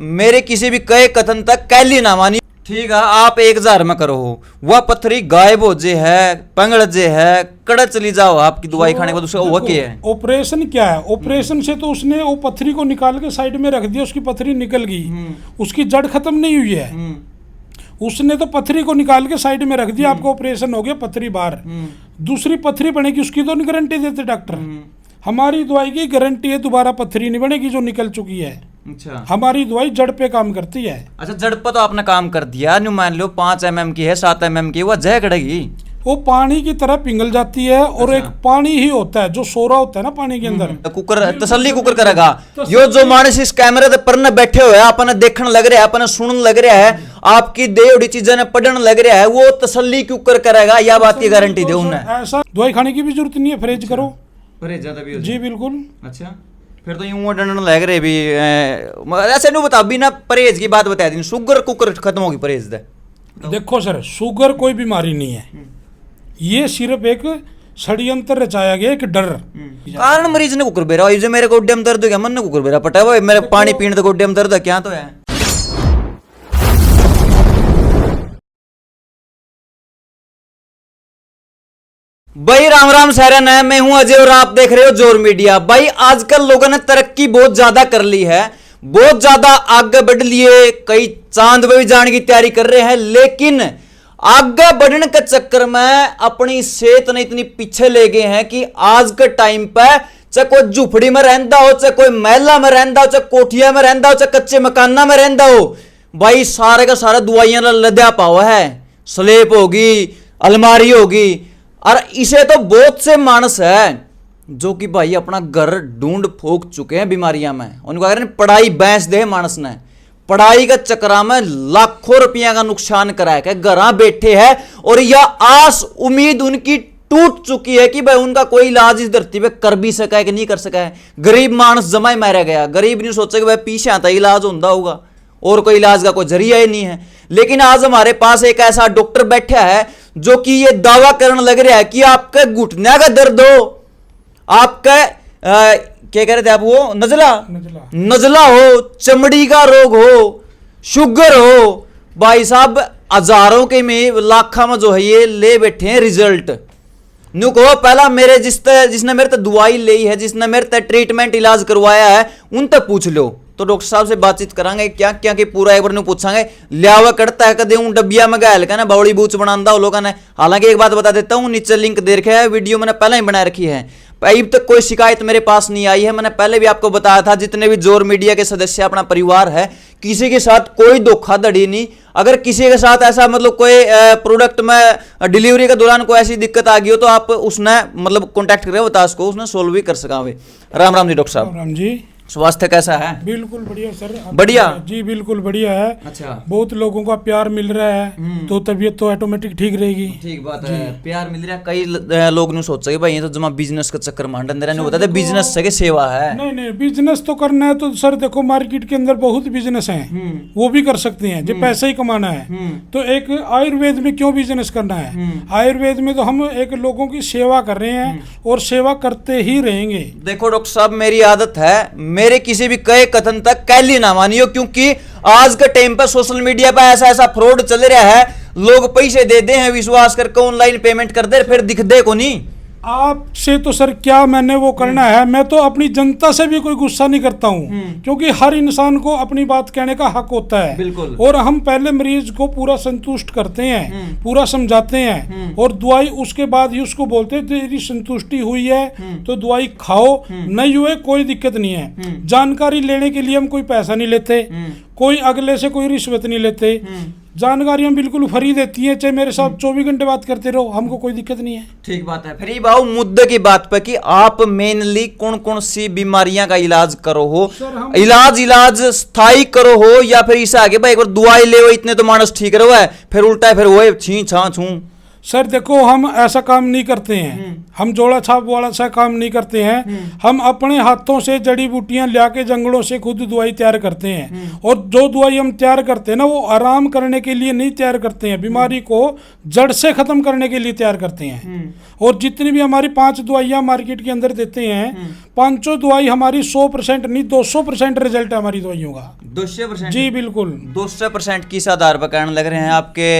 मेरे किसी भी कहे कथन तक कैली ना मानी। ठीक है, आप 1000 में करो हो, वह पत्थरी गायब हो जे है, पंगड़ जे है, कड़ चली जाओ आपकी दवाई खाने के बाद, उसका हुआ क्या है? ऑपरेशन क्या है? ऑपरेशन से तो उसने वो पत्थरी को निकाल के साइड में रख दिया, उसकी पत्थरी निकल गई, उसकी जड़ खत्म नहीं हुई है। उसने तो पत्थरी को निकाल के साइड में रख दिया, आपको ऑपरेशन हो गया, पत्थरी बाहर, दूसरी पत्थरी बनेगी, उसकी तो नहीं गारंटी देते डॉक्टर। हमारी दवाई की गारंटी है दोबारा पत्थरी नहीं बनेगी जो निकल चुकी है। अच्छा, हमारी दवाई जड़ पे काम करती है। अच्छा, जड़ पर तो आपने काम कर दिया, न्यू मान लो 5 mm की है, 7 mm की, वह जय कड़ेगी, वो पानी की तरह पिघल जाती है। और एक पानी ही होता है जो सोरा होता है ना पानी के अंदर, कुकर तसल्ली कुकर करेगा। यो जो मानस इस कैमरे पर न बैठे हुए अपने देखने लग रहा है, अपने सुनने लग रहा है, आपकी देवड़ी चीजें ने पढ़ने लग रहा है, वो तसल्ली कुकर करेगा, या बात की गारंटी दे उन्हें। ऐसा दवाई खाने की भी जरूरत नहीं है, परहेज करो। परहेज ज्यादा भी हो जी बिल्कुल। अच्छा, फिर तो यूं डंडन लग रहे भी ऐसे नहीं बता, बिना परहेज की बात बता दी, शुगर कुकर खत्म होगी परहेज दे। देखो सर, शुगर कोई बीमारी नहीं है, ये सिर्फ एक षड्यंत्र रचाया गया, एक डर। कारण मरीज ने कुकर बेरा, जो मेरे गोड्डे में दर्द हो गया, मन ने कुकर बेरा पटा हुआ, मेरे पानी पीने तो गोड्डे में दर्द है, क्या तो है। भाई राम राम सारन है, मैं हूं अजय और आप देख रहे हो जोर मीडिया। भाई आजकल लोगों ने तरक्की बहुत ज्यादा कर ली है, बहुत ज्यादा आगे बढ़ लिए, कई चांद पे भी जाने की तैयारी कर रहे हैं, लेकिन आगे बढ़ने के चक्कर में अपनी सेहत ने इतनी पीछे ले गए हैं कि आज के टाइम पे चाहे कोई झुपड़ी में रहता हो, चाहे कोई महला में रहता हो, चाहे कोठिया में रहता हो, चाहे कच्चे मकाना में रहता हो, भाई सारे का सारा दवाइयां लद्या पावा है, स्लेप होगी, अलमारी होगी। और इसे तो बहुत से मानस है जो कि भाई अपना घर ढूंढ फोक चुके हैं बीमारियां में। उनको कह रहे हैं पढ़ाई बैंस दे, मानस ने पढ़ाई का चक्रा में लाखों रुपया का नुकसान कराया है, घर बैठे हैं, और यह आस उम्मीद उनकी टूट चुकी है कि भाई उनका कोई इलाज इस धरती पे कर भी सका है कि नहीं कर सका है। गरीब मानस जमा ही मारा गया, गरीब नहीं सोचा कि भाई पीछे आता इलाज होता होगा, और कोई इलाज का कोई जरिया ही नहीं है। लेकिन आज हमारे पास एक ऐसा डॉक्टर बैठा है जो कि ये दावा करने लग रहा है कि आपके घुटने का दर्द हो, आपका क्या कह रहे थे आप, वो नजला हो, चमड़ी का रोग हो, शुगर हो, भाई साहब हजारों के में लाखों में जो है ये ले बैठे हैं रिजल्ट। न्यू कहो पहला मेरे जिसने मेरे तक दवाई ली है, जिसने मेरे तक ट्रीटमेंट इलाज करवाया है, उन तक पूछ लो। तो डॉक्टर साहब से बातचीत करांगे क्या क्या कि पूरा एक बार नु पूछांगे, लियावा करता है कदे उन डबिया में गैल का ना बावड़ी बूच बनांदा लोगों ने। हालांकि एक बात बता देता हूं, नीचे लिंक दे रखा है, वीडियो मैंने पहले ही बना रखी है, अब तक कोई शिकायत मेरे पास नहीं आई है। मैंने पहले भी आपको बताया था, जितने भी जोर मीडिया के सदस्य अपना परिवार है, किसी के साथ कोई धोखाधड़ी नहीं। अगर किसी के साथ ऐसा मतलब कोई प्रोडक्ट में डिलीवरी के दौरान कोई ऐसी दिक्कत आ गई हो तो आप उसने मतलब कॉन्टैक्ट करें, बता उसको, उसने सोल्व भी कर सका। राम राम जी डॉक्टर साहब। राम जी। स्वास्थ्य कैसा है? बिल्कुल बढ़िया सर। बढ़िया जी बिल्कुल बढ़िया है। अच्छा, बहुत लोगों का प्यार मिल रहा है तो तबीयत तो ऑटोमेटिक ठीक रहेगी। ठीक बात है, प्यार मिल रहा है। कई लोग नहीं सोच सके भाई ये तो जमा बिजनेस का चक्कर में अंदर नहीं बताते, बिजनेस से सेवा है। नहीं बिजनेस तो करना है तो सर देखो मार्केट के अंदर बहुत बिजनेस है, वो भी कर सकते हैं जो पैसा ही कमाना है। तो एक आयुर्वेद में क्यों बिजनेस करना है? आयुर्वेद में तो हम एक लोगों की सेवा कर रहे हैं और सेवा करते ही रहेंगे। देखो डॉक्टर साहब, मेरी आदत है मेरे किसी भी कहे कथन तक कैली ना मानियो, क्योंकि आज के टाइम पर सोशल मीडिया पर ऐसा फ्रॉड चल रहा है, लोग पैसे दे दे हैं, विश्वास करके ऑनलाइन पेमेंट कर दे, फिर दिख दे को नहीं। आपसे तो सर क्या मैंने वो करना है, मैं तो अपनी जनता से भी कोई गुस्सा नहीं करता हूँ, क्योंकि हर इंसान को अपनी बात कहने का हक होता है। बिल्कुल। और हम पहले मरीज को पूरा संतुष्ट करते हैं, पूरा समझाते हैं, और दवाई उसके बाद ही उसको बोलते हैं तेरी संतुष्टि हुई है तो दवाई खाओ, नहीं हुए कोई दिक्कत नहीं है। जानकारी लेने के लिए हम कोई पैसा नहीं लेते, कोई अगले से कोई रिश्वत नहीं लेते, जानकारी हम बिल्कुल फ्री देती है, चाहे मेरे साथ 24 घंटे बात करते रहो, हमको कोई दिक्कत नहीं है। ठीक बात है। फिर बाबू मुद्दे की बात पे कि आप मेनली कौन कौन सी बीमारियां का इलाज करो हो, इलाज स्थायी करो हो, या फिर इसे आगे भाई एक बार दवाई ले इतने तो मानस ठीक रहो है, फिर उल्टा है फिर वो छी छा छू। सर देखो, हम ऐसा काम नहीं करते हैं, हम जोड़ा छाप वाला सा काम नहीं करते हैं। हम अपने हाथों से जड़ी बूटियां ला के जंगलों से खुद दवाई तैयार करते हैं। और जो दवाई हम तैयार करते हैं ना, वो आराम करने के लिए नहीं तैयार करते हैं, बीमारी को जड़ से खत्म करने के लिए तैयार करते हैं। और जितनी भी हमारी 5 दवाइयां मार्केट के अंदर देते हैं, 5 दवाई हमारी 100% नहीं 200% रिजल्ट है हमारी दवाइयों का। 200%? जी बिल्कुल। 200% किस आधार पर कहने लग रहे हैं आपके?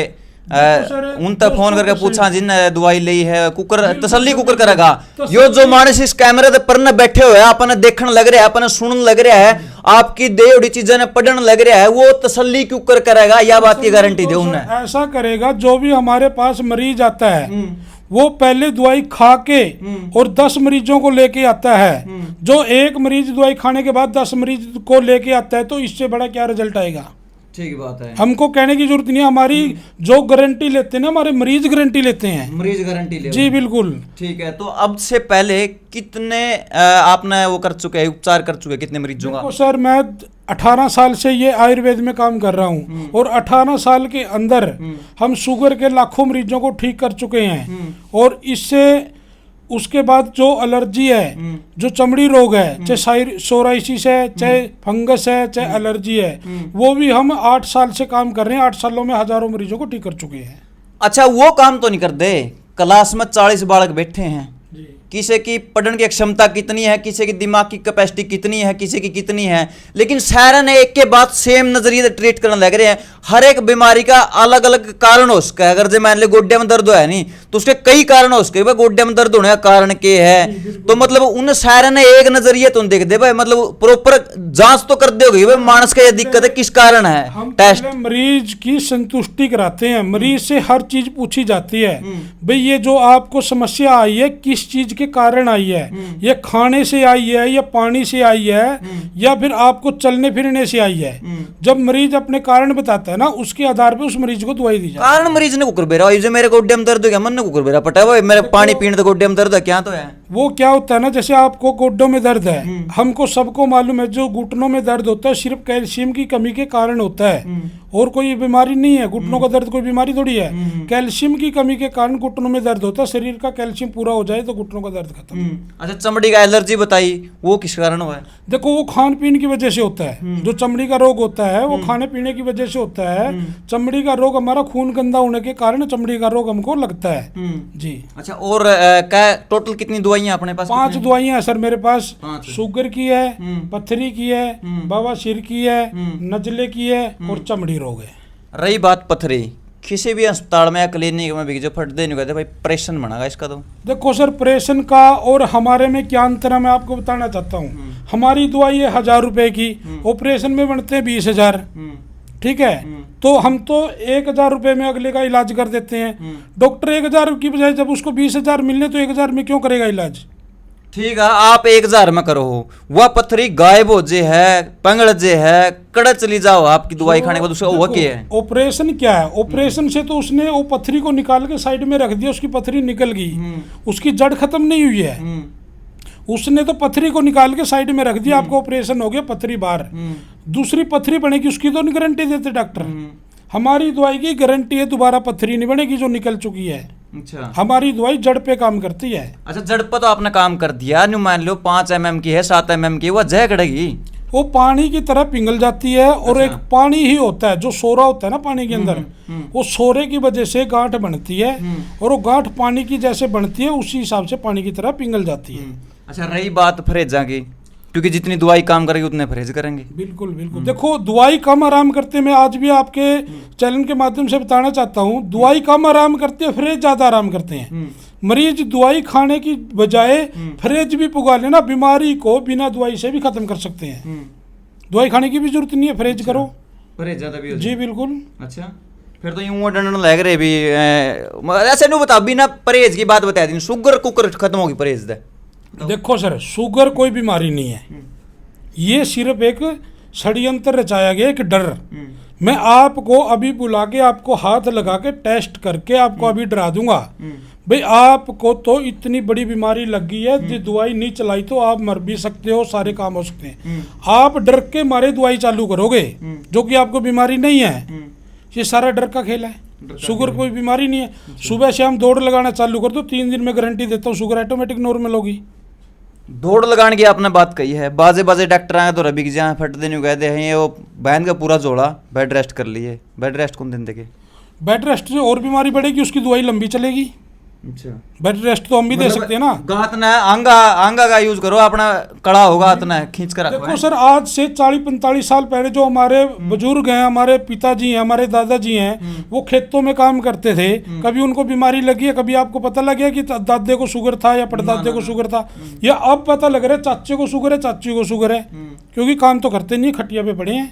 सर, उन तक फोन करके 200% पूछा जिन दवाई ली है, कुकर बिल्कुल, तसल्ली कुकर बिल्कुल। करेगा। तसल्ली- यो जो मानस इस कैमरे पर न बैठे हुए अपने देखने लग रहा है, अपने सुनने लग रहा है, आपकी दे उड़ी चीजें ने पढ़ने लग रहा है, वो तसल्ली कुकर करेगा, या बात की गारंटी दे तो उन्हें? सर, ऐसा करेगा, जो भी हमारे पास मरीज आता है वो पहले दवाई खा के और 10 मरीजों को लेके आता है। जो एक मरीज दवाई खाने के बाद 10 मरीज को लेके आता है, तो इससे बड़ा क्या रिजल्ट आएगा? ठीक बात है। हमको कहने की जरूरत नहीं है। हमारी जो गारंटी लेते हैं ना, हमारे मरीज गारंटी लेते हैं। मरीज गारंटी ले? जी बिल्कुल। ठीक है। तो अब से पहले कितने आपने वो कर चुके हैं, उपचार कर चुके हैं कितने मरीजों का? देखो सर, मैं 18 साल से ये आयुर्वेद में काम कर रहा हूँ, और 18 साल के अंदर हम शुगर के लाखों मरीजों को ठीक कर चुके हैं। और इससे उसके बाद जो एलर्जी है, जो चमड़ी रोग है, चाहे सोराइसिस है, चाहे फंगस है, चाहे एलर्जी है, वो भी हम 8 साल से काम कर रहे हैं। 8 सालों में हजारों मरीजों को ठीक कर चुके हैं। अच्छा, वो काम तो नहीं कर दे? क्लास में 40 बालक बैठे हैं, किसी की पढ़ने की क्षमता कितनी है, किसी की दिमाग की कैपेसिटी कितनी है, किसी की कितनी है, लेकिन सारे ने एक के बाद सेम नजरिए से ट्रीट करने लग रहे हैं। हर एक बीमारी का अलग अलग कारण हो सकता है। अगर जो मान लो गोड्डे में दर्द है नहीं, तो उसके कई कारण हो सकते हैं। गोड्डे में दर्द होने का कारण क्या है, तो मतलब उन सारे ने एक नजरिए तुम देख दे भाई, मतलब प्रॉपर जांच तो कर दोगे भाई मानस का ये दिक्कत है, किस कारण है। हम टेस्ट पहले मरीज की संतुष्टि कराते हैं, मरीज से हर चीज पूछी जाती है। भाई ये जो आपको समस्या आई है, किस चीज के कारण आई है? ये खाने से आई है, या पानी से आई है, या फिर आपको चलने फिरने से आई है? जब मरीज अपने कारण बताता है ना, उसके आधार पे उस मरीज को दवाई दी जाती है। कारण मरीज ने कुकर बेरा, जो मेरे गोड्डे में दर्द हो गया, मन ने कुकर बेरा पटा हुआ मेरे पानी पीने तो गोड्डे में दर्द है, क्या तो है? वो क्या होता है ना, जैसे आपको गोड्डों में दर्द है, हमको सबको मालूम है, जो घुटनों में दर्द होता है सिर्फ कैल्शियम की कमी के कारण होता है, और कोई बीमारी नहीं है। घुटनों का दर्द कोई बीमारी थोड़ी है। कैल्शियम की कमी के कारण घुटनों में दर्द होता है। शरीर का कैल्शियम पूरा हो जाए तो घुटनों का दर्द खत्म। अच्छा, चमड़ी का एलर्जी बताई, वो किस कारण हुआ है? देखो, वो खान पीन की वजह से होता है। जो चमड़ी का रोग होता है, वो खाने पीने की वजह से होता है। चमड़ी का रोग हमारा खून गंदा होने के कारण चमड़ी का रोग हमको लगता है। जी। अच्छा, और क्या टोटल कितनी दवाइयां अपने पास? 5 दवाइयां हैं सर मेरे पास। 5 शुगर की है, पथरी की है, बवासीर की है, नजले की है, और चमड़ी रोग है। रही बात पथरी, किसी भी अस्पताल में या क्लिनिक में भी जो फट दे नहीं कहते भाई, ऑपरेशन बनागा इसका? तो देखो सर, ऑपरेशन का और हमारे में क्या अंतर है, मैं आपको बताना चाहता हूँ। हमारी दवाई है 1000 रुपए की, ऑपरेशन में बनते हैं 20,000। ठीक है, तो हम तो 1000 रुपए में अगले का इलाज कर देते हैं। डॉक्टर 1000 की बजाय जब उसको 20,000 मिलने, तो 1000 में क्यों करेगा इलाज? ठीक है, आप 1000 में करो, वह पथरी गायब हो जे है, पंगड़ जे है, कड़ा चली जाओ आपकी दवाई खाने के बाद, उसका वो क्या है? ऑपरेशन क्या है? ऑपरेशन से तो उसने वो पथरी को निकाल के साइड में रख दिया, उसकी पथरी निकल गई, उसकी जड़ खत्म नहीं हुई है। उसने तो पथरी को निकाल के साइड में रख दिया, आपको ऑपरेशन हो गया, पथरी बाहर, दूसरी पथरी बनेगी, उसकी तो नहीं गारंटी देते डॉक्टर। हमारी दवाई की गारंटी है दोबारा पथरी नहीं बनेगी जो निकल चुकी है। अच्छा, हमारी दवाई जड़ पे काम करती है। अच्छा, जड़ पर तो आपने काम कर दिया, न्यू मान लो 5 mm की है, 7 mm की, वह जय कड़ेगी, वो पानी की तरह पिघल जाती है। और अच्छा। एक पानी ही होता है, जो सोरा होता है ना पानी के अंदर, वो सोरे की वजह से गांठ बनती है, और वो गांठ पानी की जैसे बनती है, उसी हिसाब से पानी की तरह पिघल जाती है। अच्छा, रही बात फ्रेजा की, क्योंकि जितनी दवाई काम करेगी उतने परहेज करेंगे। बिल्कुल बिल्कुल। देखो, दवाई कम आराम करते, मैं आज भी आपके चैनल के माध्यम से बताना चाहता हूँ, दवाई कम आराम करते हैं, फ्रेज ज्यादा आराम करते हैं। मरीज दवाई खाने की बजाय फ्रेज भी पुगा लेना, बीमारी को बिना दवाई से भी खत्म कर सकते हैं। दवाई खाने की भी जरूरत नहीं है, फ्रेज करो, परहेज ज्यादा भी हो जी बिल्कुल। अच्छा, फिर तो यूं डंडन लग रहे भी ऐसे नहीं बता, बिना परहेज की बात बता दी, शुगर कुकर खत्म होगी परहेज दे। देखो सर, शुगर कोई बीमारी नहीं है, ये सिर्फ एक षड्यंत्र रचाया गया, एक डर। मैं आपको अभी बुला के, आपको हाथ लगा के टेस्ट करके आपको अभी डरा दूंगा। भाई आपको तो इतनी बड़ी बीमारी लग गई है, जो दवाई नहीं चलाई तो आप मर भी सकते हो, सारे काम हो सकते हैं। आप डर के मारे दवाई चालू करोगे, जो कि आपको बीमारी नहीं है। ये सारा डर का खेल है। शुगर कोई बीमारी नहीं है। सुबह शाम दौड़ लगाना चालू कर दो, 3 दिन में गारंटी देता हूँ शुगर ऑटोमेटिक नॉर्मल होगी। दौड़ लगाने की आपने बात कही है, बाजे बाजे डॉक्टर आए तो रबी की जहाँ फट देने कहते हैं, ये वो बहन का पूरा जोड़ा बेड रेस्ट कर लिए, बेड रेस्ट कौन दिन देखे? बेड रेस्ट से और बीमारी बढ़ेगी, उसकी दवाई लंबी चलेगी। अच्छा, बेड रेस्ट तो हम भी दे सकते हैं ना। गात ना आंगा का यूज करो, अपना कड़ा होगा इतना खींच कर रखो। देखो सर, आज से 40-45 साल पहले जो हमारे बुजुर्ग हैं, हमारे पिताजी हैं, हमारे दादाजी हैं, वो खेतों में काम करते थे। कभी उनको बीमारी लगी है? कभी आपको पता लग गया कि दादे को शुगर था या परदादे को शुगर था? या अब पता लग रहा है चाचे को शुगर है, चाची को शुगर है, क्योंकि काम तो करते नहीं, खटिया पे पड़े हैं।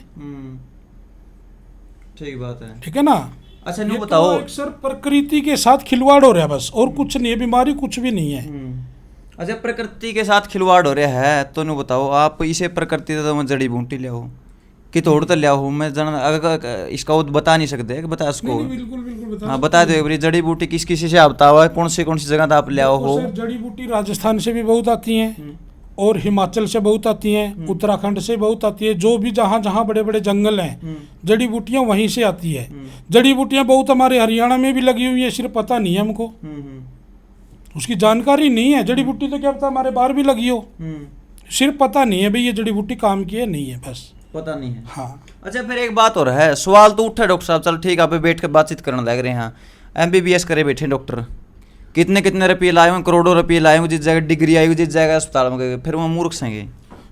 ठीक बात है, ठीक है ना। अच्छा नहीं बताओ, तो सर प्रकृति के साथ खिलवाड़ हो रहा है बस, और कुछ नहीं है, बीमारी कुछ भी नहीं है। अच्छा प्रकृति के साथ खिलवाड़ हो रहा है तो नहीं बताओ, आप इसे प्रकृति तो मैं जड़ी बूटी ले आओ कि तोड़ तो ले आओ, मैं जन अगर इसका वो बता नहीं सकते कि बता उसको? बिल्कुल बिल्कुल हाँ बता दो एक बार, जड़ी बूटी किस किस से आप बताओ, कौन सी जगह तो आप ले आओ हो? सर जड़ी बूटी राजस्थान से भी बहुत आती हैं, और हिमाचल से बहुत आती हैं, उत्तराखंड से बहुत आती है। जो भी जहाँ जहाँ बड़े बड़े जंगल हैं, जड़ी बूटियाँ वहीं से आती है। जड़ी बूटियाँ बहुत हमारे हरियाणा में भी लगी हुई है, सिर्फ पता नहीं है हमको, उसकी जानकारी नहीं है। जड़ी बूटी तो क्या पता हमारे बाहर भी लगी हो, सिर्फ पता नहीं है भाई ये जड़ी बूटी काम की है नहीं है, बस पता नहीं है। हाँ। अच्छा फिर एक बात और है, सवाल तो उठा डॉक्टर साहब, चल ठीक है आप बैठ कर बातचीत करने लग रहे हैं, MBBS करे बैठे डॉक्टर, कितने रुपये लाए हों, करोड़ों रुपये लाए हों, जिस जगह डिग्री आई हुई, जिस जगह अस्पताल में गए, फिर वो मूर्ख संगे।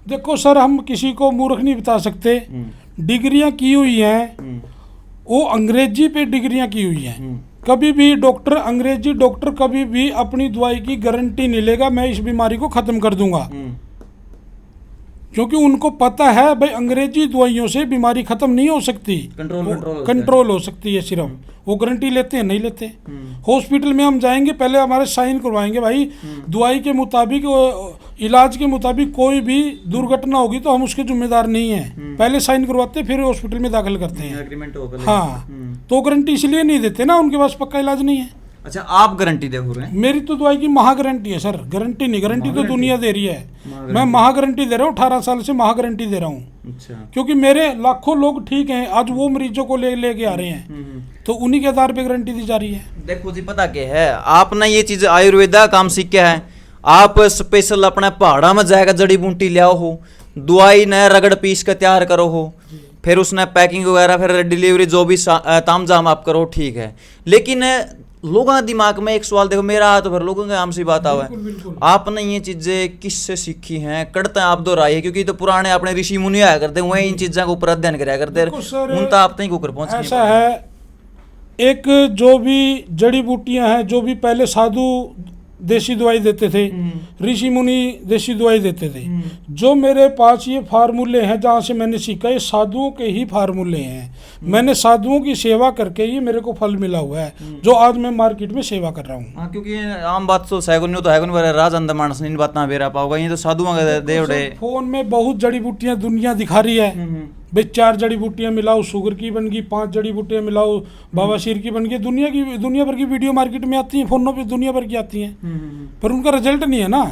देखो सर, हम किसी को मूर्ख नहीं बता सकते। डिग्रियां की हुई हैं, वो अंग्रेजी पे डिग्रियां की हुई हैं। कभी भी डॉक्टर, अंग्रेजी डॉक्टर कभी भी अपनी दवाई की गारंटी नहीं लेगा मैं इस बीमारी को खत्म कर दूंगा, क्योंकि उनको पता है भाई अंग्रेजी दवाइयों से बीमारी खत्म नहीं हो सकती, कंट्रोल हो सकती है सिर्फ। वो गारंटी लेते हैं? नहीं लेते। हॉस्पिटल में हम जाएंगे, पहले हमारे साइन करवाएंगे भाई दवाई के मुताबिक, इलाज के मुताबिक कोई भी दुर्घटना होगी तो हम उसके जिम्मेदार नहीं हैं, पहले साइन करवाते फिर हॉस्पिटल में दाखिल करते हैं। एग्रीमेंट हो पहले। हाँ, तो गारंटी इसलिए नहीं देते ना, उनके पास पक्का इलाज नहीं है। अच्छा आप गारंटी दे रहे हैं? मेरी तो दवाई की महा गारंटी है सर, गारंटी नहीं, गारंटी तो दुनिया दे रही है, मैं महा गारंटी दे रहा हूँ, 18 साल से महा गारंटी दे रहा हूँ। अच्छा। क्योंकि मेरे लाखों लोग ठीक हैं, आज वो मरीजों को लेके आ रहे हैं, तो उन्हीं के आधार पे गारंटी दी जा रही है। देखो जी पता क्या है, आपने ये चीज आयुर्वेदा काम सीख के है, आप स्पेशल अपने पहाड़ा में जाएगा जड़ी बूटी ले आओ हो, दवाई न रगड़ पीस के तैयार करो हो, फिर उसने पैकिंग वगैरह, फिर डिलीवरी जो भी तामझाम आप करो, ठीक है। लेकिन लोगों के दिमाग में एक सवाल, देखो मेरा तो फिर लोगों के आम सी बात आवा है, आपने ये चीजें किससे सीखी हैं? करते हैं आप दोहराई है, क्योंकि तो पुराने अपने ऋषि मुनि आया करते हैं, वही इन चीजों के ऊपर अध्ययन कराया करते हैं, उन तो आप तक ऊपर पहुंच। ऐसा है, एक जो भी जड़ी बूटियां हैं, जो भी पहले साधु देसी दवाई देते थे, ऋषि मुनि देसी दवाई देते थे, जो मेरे पास ये फार्मूले हैं जहाँ से मैंने सीखा, ये साधुओं के ही फार्मूले हैं। मैंने साधुओं की सेवा करके ही मेरे को फल मिला हुआ है, जो आज मैं मार्केट में सेवा कर रहा हूँ। हाँ, क्योंकि आम बात तो सैगुन तो है राज अंदर मानस इन बात ना बेरा पाओगा, ये तो साधुओं का देवड़े। फोन में बहुत जड़ी बूटियां दुनिया दिखा रही है भाई, 4 जड़ी बूटियां मिलाओ शुगर की बन गई, 5 जड़ी बूटियां मिलाओ बवासीर की बन गई, दुनिया भर की वीडियो मार्केट में आती हैं, फोनों पे दुनिया भर की आती हैं, पर उनका रिजल्ट नहीं है ना।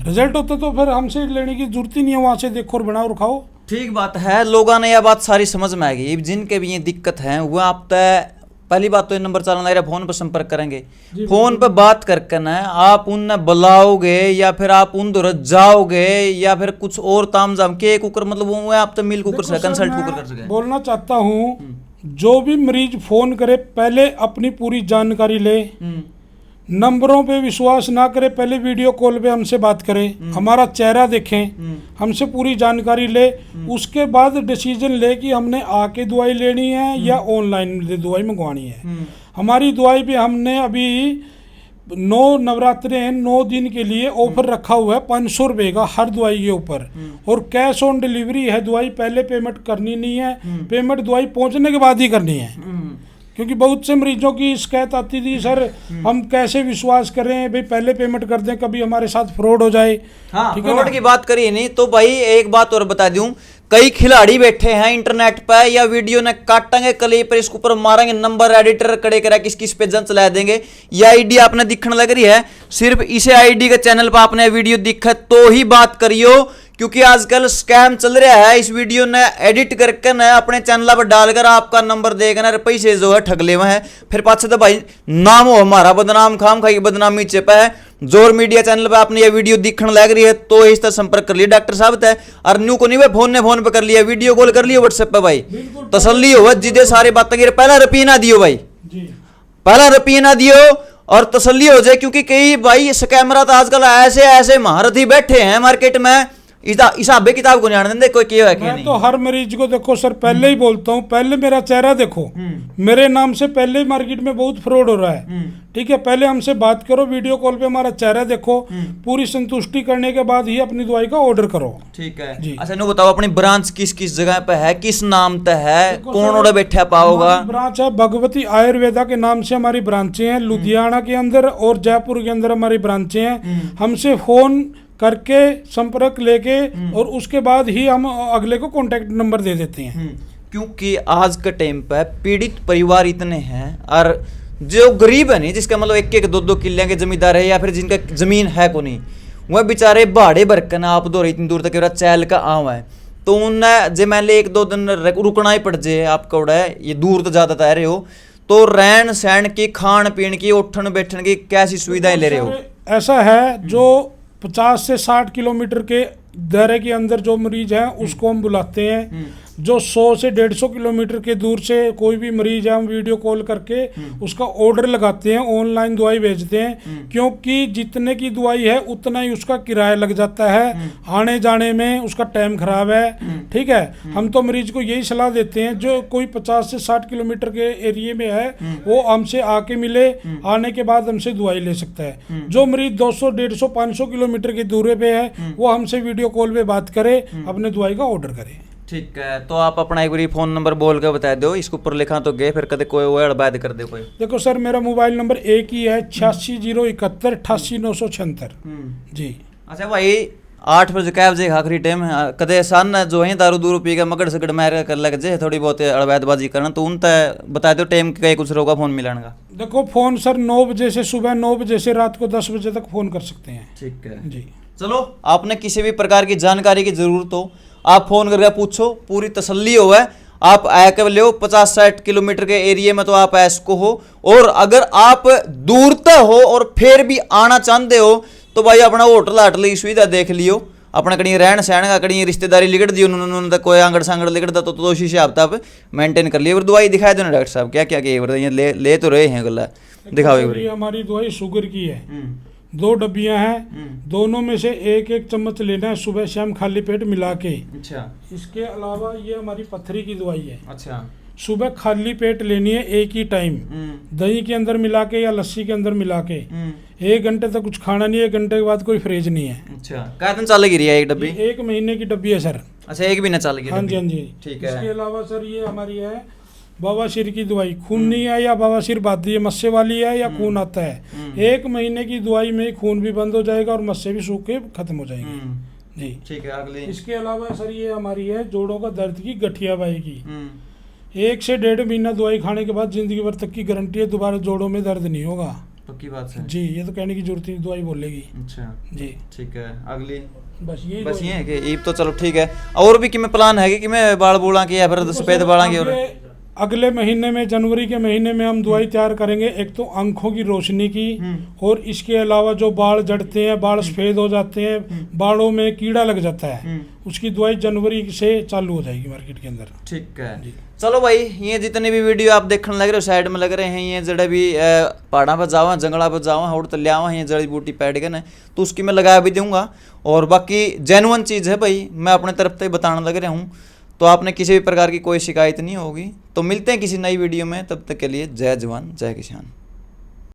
रिजल्ट होता तो फिर हमसे लेने की जरूरत ही नहीं है, वहां से देखो और बनाओ और खाओ। ठीक बात है, लोगों ने यह बात सारी समझ में आ गई, जिनके भी ये दिक्कत है वो आप तय पहली बात तो ये नंबर चलना रहा, फोन पर संपर्क करेंगे, फोन पर बात करके ना आप उन्हें बुलाओगे या फिर आप उन दूर जाओगे या फिर कुछ और तामझाम के कुकर, मतलब वो आप तो मिल कुकर से कंसल्ट कुकर कर सके। बोलना चाहता हूँ, जो भी मरीज फोन करे पहले अपनी पूरी जानकारी ले, नंबरों पे विश्वास ना करे, पहले वीडियो कॉल पे हमसे बात करें, हमारा चेहरा देखें, हमसे पूरी जानकारी ले, उसके बाद डिसीजन ले कि हमने आके दवाई लेनी है या ऑनलाइन दवाई मंगवानी है। हमारी दवाई पे हमने अभी 9 नवरात्रे हैं, 9 दिन के लिए ऑफर रखा हुआ है 500 रुपये का हर दवाई के ऊपर, और कैश ऑन डिलीवरी है। दवाई पहले पेमेंट करनी नहीं है, पेमेंट दवाई पहुंचने के बाद ही करनी है, क्योंकि बहुत से मरीजों की शिकायत आती थी, सर हम कैसे विश्वास करें भाई, पहले पेमेंट कर दें, कभी हमारे साथ फ्रॉड हो जाए। हाँ, फ्रॉड की बात करिए नहीं तो भाई एक बात और बता दूं, कई खिलाड़ी बैठे हैं इंटरनेट पर या वीडियो ने काटेंगे क्लिप पर, इसके ऊपर मारेंगे नंबर, एडिटर कड़े करा किस किस पे जन चला देंगे, ये आईडी आपने दिखने लग रही है, सिर्फ इसे आईडी के चैनल पर आपने वीडियो दिखा तो ही बात करियो, क्योंकि आजकल स्कैम चल रहा है। इस वीडियो ने एडिट करके न अपने चैनल पर डालकर आपका नंबर देकर पैसे जो है ठग ले हुए हैं, फिर पाछे तो भाई नाम हो हमारा बदनाम, खाम खाई बदनामी चेपा है। जोर मीडिया चैनल पे आपने ये वीडियो दिखने लग रही है तो इस तरह संपर्क कर लिया डॉक्टर साहब तय, और न्यू को नहीं भाई फोन पे कर लिया, वीडियो कॉल कर लिया व्हाट्सएप पे भाई, तसल्ली हो जिदे सारी बातें की पहला रुपये ना दियो भाई, पहला रुपये ना दियो और तसल्ली हो जाए। क्योंकि कई भाई स्कैमर तो आजकल ऐसे ऐसे महारथी बैठे हैं मार्केट में, हिसाबे किताब को नहीं देंगे कोई क्या है कि नहीं। तो हर मरीज को देखो सर, पहले ही बोलता हूँ, पहले मेरा चेहरा देखो, मेरे नाम से पहले मार्केट में बहुत फ्रॉड हो रहा है। ठीक है, पहले हमसे बात करो, वीडियो कॉल पे हमारा चेहरा देखो, पूरी संतुष्टि करने के बाद ही अपनी दवाई का ऑर्डर करो। ठीक है जी। अच्छा नो बताओ अपनी ब्रांच किस किस जगह पे है, किस नाम पे है, कौन ओडे बैठा पाओगा? ब्रांच है भगवती आयुर्वेदा के नाम से हमारी ब्रांचें हैं, लुधियाना के अंदर और जयपुर के अंदर हमारी ब्रांचें हैं। हमसे फोन करके संपर्क लेके और उसके बाद ही हम अगले को कॉन्टेक्ट नंबर दे देते हैं। क्योंकि आज के टाइम पे पीड़ित परिवार इतने हैं और जो गरीब है नहीं, जिसका मतलब एक एक दो दो किले के जमींदार है या फिर जिनका जमीन है को नहीं, वह बेचारे भाड़े भरकन आप दो इतनी दूर तक चैल का आव है, तो उन्हें जे मान ले एक दो दिन रुकना ही पड़ जाए आपका उड़ा है, ये दूर तो ज़्यादा तय रहे हो, तो रहन सहन की, खान पीन की, उठन बैठन की कैसी सुविधाएं ले रहे हो? ऐसा है जो 50 से 60 किलोमीटर के दायरे के अंदर जो मरीज है उसको हम बुलाते हैं। जो 100 से 150 किलोमीटर के दूर से कोई भी मरीज है, हम वीडियो कॉल करके उसका ऑर्डर लगाते हैं, ऑनलाइन दवाई भेजते हैं। क्योंकि जितने की दवाई है उतना ही उसका किराया लग जाता है, आने जाने में उसका टाइम खराब है। ठीक है, हम तो मरीज को यही सलाह देते हैं जो कोई 50 से 60 किलोमीटर के एरिया में है वो हमसे आके मिले, आने के बाद हमसे दवाई ले सकता है। जो मरीज 200, 150, 500 किलोमीटर के दूरी पे है वो हमसे वीडियो कॉल पे बात करे, अपने दवाई का ऑर्डर करे। ठीक है, तो आप अपना एक बार फोन नंबर बोल के बता दो, इसके ऊपर लिखा तो गए फिर कदे कोई वर्ड बात कर दे कोई। देखो सर, मेरा मोबाइल नंबर एक ही है 8601 88 जी। अच्छा भाई 8 बजे क्या बजे आखिरी टाइम है, कदे सन जो है दारू दूर पी के मगड़ सगड़ मार कर लग जाए थोड़ी बहुत अड़वैदबाजी करना, तो उन तय बता दो टाइम के कुछ रोगा फोन मिलाने का। देखो फोन सर 9 बजे से सुबह 9 बजे से रात को 10 बजे तक फोन कर सकते हैं। ठीक है जी। चलो आपने किसी भी प्रकार की जानकारी की जरूरत हो आप फोन करके पूछो, पूरी तसल्ली हो है, आप आके ले 50-60 किलोमीटर के एरिया में तो आप ऐसको हो, और अगर आप दूर तक हो और फिर भी आना चाहते हो तो भाई अपना होटल हाटल की सुविधा देख लियो, अपना कहीं रहन सहन का कहीं रिश्तेदारी लिखट दी उन्होंने कोई आंगड़ सांगड़ लिखट तो उसी हिसाब तक मेंटेन कर लिया। और दवाई दिखाई दो ना डॉक्टर साहब, क्या क्या ले तो रहे हैं गला दिखाओ। हमारी दवाई शुगर की है, 2 डब्बियां हैं, दोनों में से एक एक चम्मच लेना है सुबह शाम खाली पेट मिला के। अच्छा। इसके अलावा ये हमारी पत्थरी की दवाई है। अच्छा। सुबह खाली पेट लेनी है एक ही टाइम, दही के अंदर मिला के या लस्सी के अंदर मिला के। 1 घंटे तक कुछ खाना नहीं है, 1 घंटे के बाद कोई फ्रेज नहीं है। अच्छा, क्या दिन चलेगी रही है एक डब्बी? 1 महीने की डब्बी है सर। अच्छा, 1 महीना चलेगी? हाँ जी, हाँ जी। ठीक है। इसके अलावा सर ये हमारी है बवासीर की दवाई, खून नहीं है या बवासीर बादी है, मस्से वाली है या खून आता है, 1 महीने की दवाई में खून भी बंद हो जाएगा और मस्से भी सूख के खत्म हो जाएगी जी। ठीक है, अगली। इसके अलावा सर ये हमारी है जोड़ों का दर्द की गठिया बाई की, 1 से 1.5 महीना दवाई खाने के बाद जिंदगी भर तक की गारंटी है, दोबारा जोड़ों में दर्द नहीं होगा। पक्की बात है जी, ये तो कहने की जरूरत नहीं, दवाई बोलेगी। अच्छा जी। ठीक है, अगली। बस ये है कि तो चलो ठीक है। और भी कि मैं प्लान है कि मैं बाल बूढ़ा की या फिर सफेद बाला की? और अगले महीने में जनवरी के महीने में हम दवाई तैयार करेंगे, एक तो आंखों की रोशनी की, और इसके अलावा जो बाल जड़ते हैं, बाल सफेद हो जाते हैं, बालों में कीड़ा लग जाता है, उसकी दवाई जनवरी से चालू हो जाएगी मार्केट के अंदर। ठीक है। चलो भाई, ये जितने भी वीडियो आप देखने लग रहे हो साइड में लग रहे हैं, ये जड़े भी पहाड़ा पर जावा, जंगला पर जावा, और तो लियावा ये जड़ी बूटी पैड के ना, तो उसकी मैं लगा भी दूंगा। और बाकी जेन्युइन चीज़ है भाई, मैं अपने तरफ से बताने लग रहा हूँ, तो आपने किसी भी प्रकार की कोई शिकायत नहीं होगी। तो मिलते हैं किसी नई वीडियो में, तब तक के लिए जय जवान जय किसान।